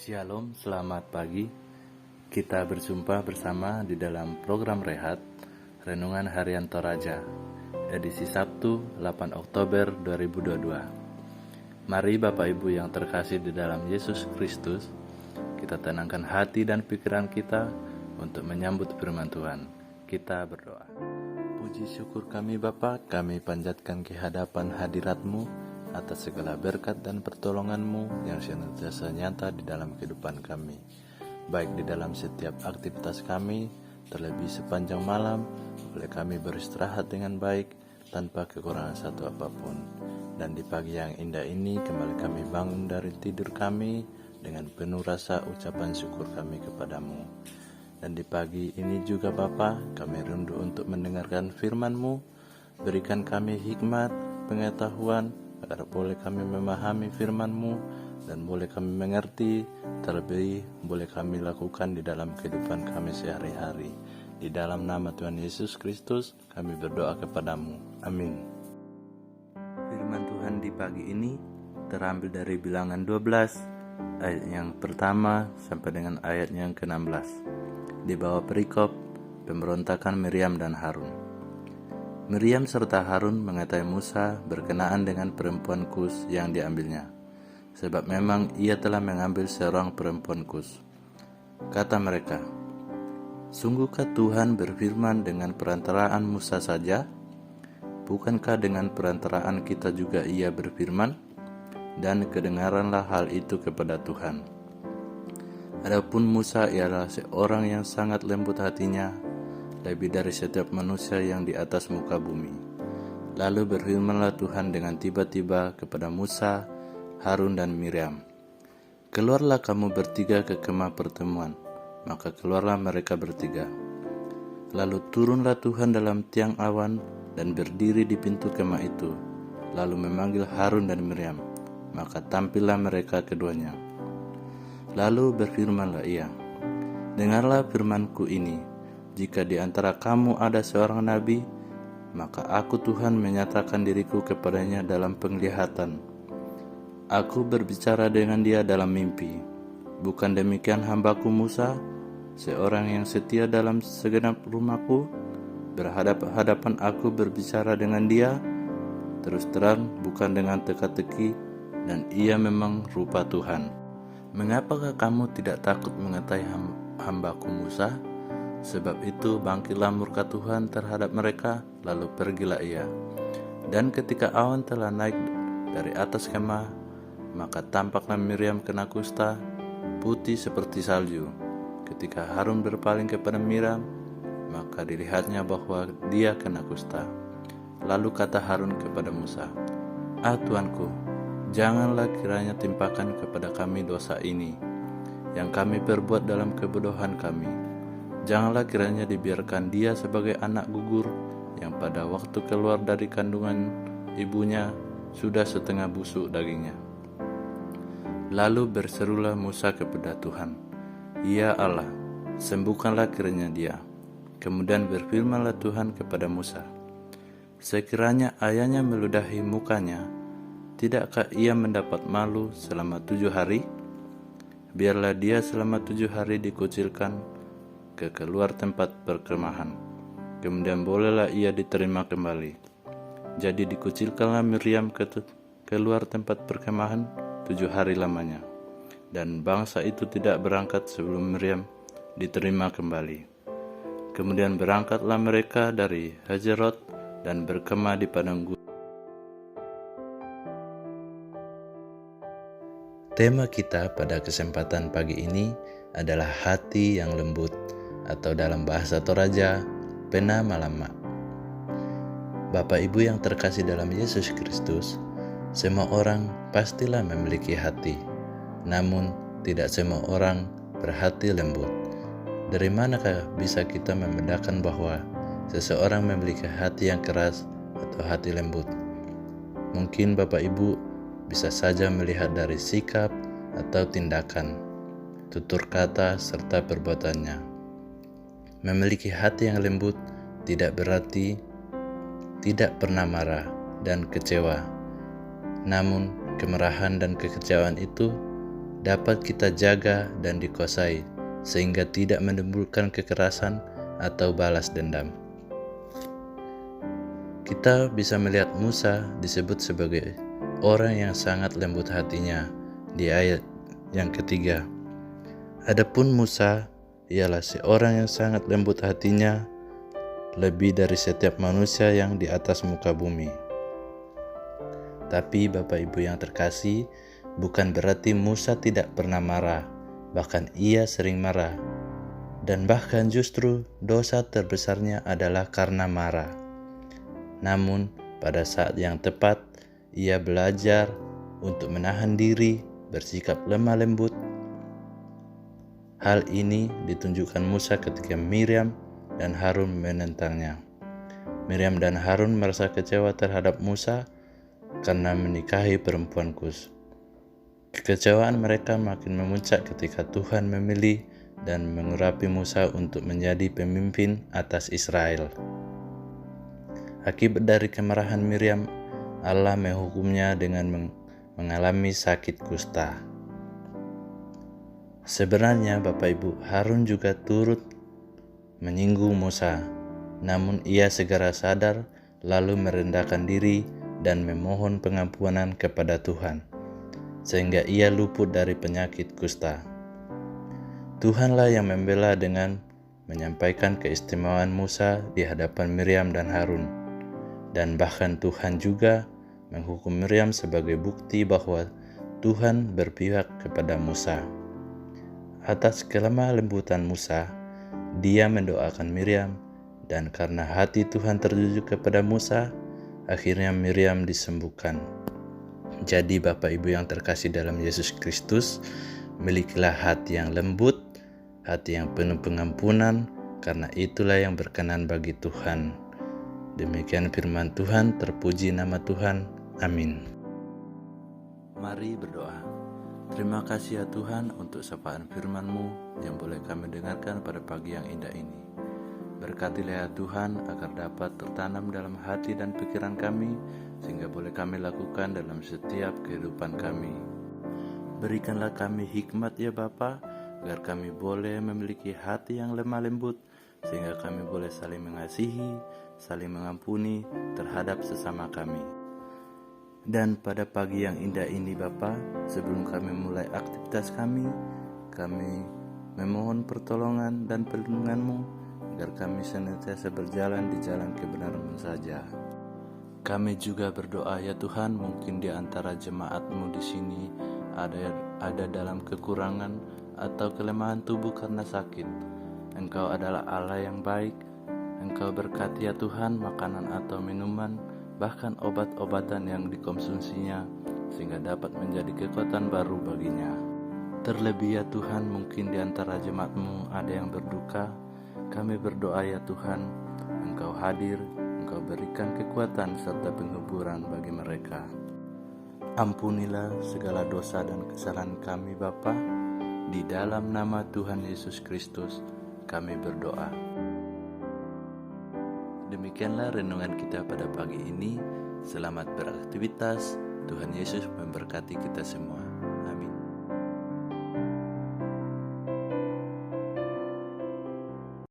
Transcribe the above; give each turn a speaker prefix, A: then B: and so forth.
A: Shalom, selamat pagi. Kita berjumpa bersama di dalam program Rehat Renungan Harian Toraja, edisi Sabtu 8 Oktober 2022. Mari Bapak Ibu yang terkasih di dalam Yesus Kristus, kita tenangkan hati dan pikiran kita untuk menyambut firman Tuhan. Kita berdoa. Puji syukur kami Bapa, kami panjatkan ke hadapan hadirat-Mu atas segala berkat dan pertolongan-Mu yang senantiasa nyata di dalam kehidupan kami, baik di dalam setiap aktivitas kami, terlebih sepanjang malam, boleh kami beristirahat dengan baik tanpa kekurangan satu apapun. Dan di pagi yang indah ini kembali kami bangun dari tidur kami dengan penuh rasa ucapan syukur kami kepadamu. Dan di pagi ini juga Bapa, kami rindu untuk mendengarkan firman-Mu. Berikan kami hikmat, pengetahuan, agar boleh kami memahami firman-Mu dan boleh kami mengerti, terlebih boleh kami lakukan di dalam kehidupan kami sehari-hari. Di dalam nama Tuhan Yesus Kristus kami berdoa kepadamu. Amin. Firman Tuhan di pagi ini terambil dari Bilangan 12 ayat yang pertama sampai dengan ayat yang ke-16. Di bawah perikop pemberontakan Miriam dan Harun. Miriam serta Harun mengatai Musa berkenaan dengan perempuan Kus yang diambilnya, sebab memang ia telah mengambil seorang perempuan Kus. Kata mereka, "Sungguhkah Tuhan berfirman dengan perantaraan Musa saja? Bukankah dengan perantaraan kita juga ia berfirman?" Dan kedengaranlah hal itu kepada Tuhan. Adapun Musa ialah seorang yang sangat lembut hatinya, lebih dari setiap manusia yang di atas muka bumi. Lalu berfirmanlah Tuhan dengan tiba-tiba kepada Musa, Harun dan Miriam, "Keluarlah kamu bertiga ke kemah pertemuan." Maka keluarlah mereka bertiga. Lalu turunlah Tuhan dalam tiang awan dan berdiri di pintu kemah itu, lalu memanggil Harun dan Miriam. Maka tampillah mereka keduanya. Lalu berfirmanlah ia, "Dengarlah firmanku ini, jika di antara kamu ada seorang nabi, maka aku Tuhan menyatakan diriku kepadanya dalam penglihatan. Aku berbicara dengan dia dalam mimpi. Bukan demikian hambaku Musa, seorang yang setia dalam segenap rumahku, berhadap-hadapan aku berbicara dengan dia, terus terang bukan dengan teka-teki, dan ia memang rupa Tuhan. Mengapakah kamu tidak takut mengetahui hambaku Musa? Sebab itu bangkitlah murka Tuhan terhadap mereka, lalu pergilah ia. Dan ketika awan telah naik dari atas kemah, maka tampaklah Miriam kena kusta, putih seperti salju. Ketika Harun berpaling kepada Miriam, maka dilihatnya bahwa dia kena kusta. Lalu kata Harun kepada Musa, "Ah Tuanku, janganlah kiranya timpakan kepada kami dosa ini, yang kami perbuat dalam kebodohan kami. Janganlah kiranya dibiarkan dia sebagai anak gugur, yang pada waktu keluar dari kandungan ibunya sudah setengah busuk dagingnya." Lalu berserulah Musa kepada Tuhan, "Ya Allah, sembuhkanlah kiranya dia." Kemudian berfirmanlah Tuhan kepada Musa, "Sekiranya ayahnya meludahi mukanya, tidakkah ia mendapat malu selama 7 hari? Biarlah dia selama 7 hari dikucilkan ke keluar tempat perkemahan. Kemudian bolehlah ia diterima kembali." Jadi dikucilkanlah Miriam ke keluar tempat perkemahan 7 hari lamanya. Dan bangsa itu tidak berangkat sebelum Miriam diterima kembali. Kemudian berangkatlah mereka dari Hajerot dan berkemah di padang gurun. Tema kita pada kesempatan pagi ini adalah hati yang lembut, atau dalam bahasa Toraja, pena malama. Bapak Ibu yang terkasih dalam Yesus Kristus, semua orang pastilah memiliki hati, namun tidak semua orang berhati lembut. Dari manakah bisa kita membedakan bahwa seseorang memiliki hati yang keras atau hati lembut? Mungkin Bapak Ibu bisa saja melihat dari sikap atau tindakan, tutur kata, serta perbuatannya. Memiliki hati yang lembut tidak berarti tidak pernah marah dan kecewa. Namun kemarahan dan kekecewaan itu dapat kita jaga dan dikuasai, sehingga tidak menimbulkan kekerasan atau balas dendam. Kita bisa melihat Musa disebut sebagai orang yang sangat lembut hatinya di ayat yang ketiga. Adapun Musa ialah seorang yang sangat lembut hatinya, lebih dari setiap manusia yang di atas muka bumi. Tapi Bapak Ibu yang terkasih, bukan berarti Musa tidak pernah marah, bahkan ia sering marah. Dan bahkan justru dosa terbesarnya adalah karena marah. Namun pada saat yang tepat, ia belajar untuk menahan diri, bersikap lemah lembut. Hal ini ditunjukkan Musa ketika Miriam dan Harun menentangnya. Miriam dan Harun merasa kecewa terhadap Musa karena menikahi perempuan Kus. Kekecewaan mereka makin memuncak ketika Tuhan memilih dan mengurapi Musa untuk menjadi pemimpin atas Israel. Akibat dari kemarahan Miriam, Allah menghukumnya dengan mengalami sakit kusta. Sebenarnya Bapak Ibu, Harun juga turut menyinggung Musa, namun ia segera sadar lalu merendahkan diri dan memohon pengampunan kepada Tuhan, sehingga ia luput dari penyakit kusta. Tuhanlah yang membela dengan menyampaikan keistimewaan Musa di hadapan Miriam dan Harun, dan bahkan Tuhan juga menghukum Miriam sebagai bukti bahwa Tuhan berpihak kepada Musa. Atas kelemah lembutan Musa, dia mendoakan Miriam, dan karena hati Tuhan tertuju kepada Musa, akhirnya Miriam disembuhkan. Jadi Bapak Ibu yang terkasih dalam Yesus Kristus, milikilah hati yang lembut, hati yang penuh pengampunan, karena itulah yang berkenan bagi Tuhan. Demikian firman Tuhan, terpuji nama Tuhan. Amin. Mari berdoa. Terima kasih ya Tuhan untuk sapaan firman-Mu yang boleh kami dengarkan pada pagi yang indah ini. Berkatilah ya Tuhan agar dapat tertanam dalam hati dan pikiran kami, sehingga boleh kami lakukan dalam setiap kehidupan kami. Berikanlah kami hikmat ya Bapa, agar kami boleh memiliki hati yang lemah lembut, sehingga kami boleh saling mengasihi, saling mengampuni terhadap sesama kami. Dan pada pagi yang indah ini Bapa, sebelum kami mulai aktivitas kami memohon pertolongan dan perlindungan-Mu, agar kami senantiasa berjalan di jalan kebenaran saja. Kami juga berdoa ya Tuhan, mungkin di antara jemaat-Mu di sini ada dalam kekurangan atau kelemahan tubuh karena sakit. Engkau adalah Allah yang baik. Engkau berkati ya Tuhan makanan atau minuman, bahkan obat-obatan yang dikonsumsinya, sehingga dapat menjadi kekuatan baru baginya. Terlebih ya Tuhan, mungkin di antara jemaat-Mu ada yang berduka. Kami berdoa ya Tuhan, Engkau hadir, Engkau berikan kekuatan serta penghiburan bagi mereka. Ampunilah segala dosa dan kesalahan kami Bapa, di dalam nama Tuhan Yesus Kristus kami berdoa. Demikianlah renungan kita pada pagi ini. Selamat beraktivitas. Tuhan Yesus memberkati kita semua.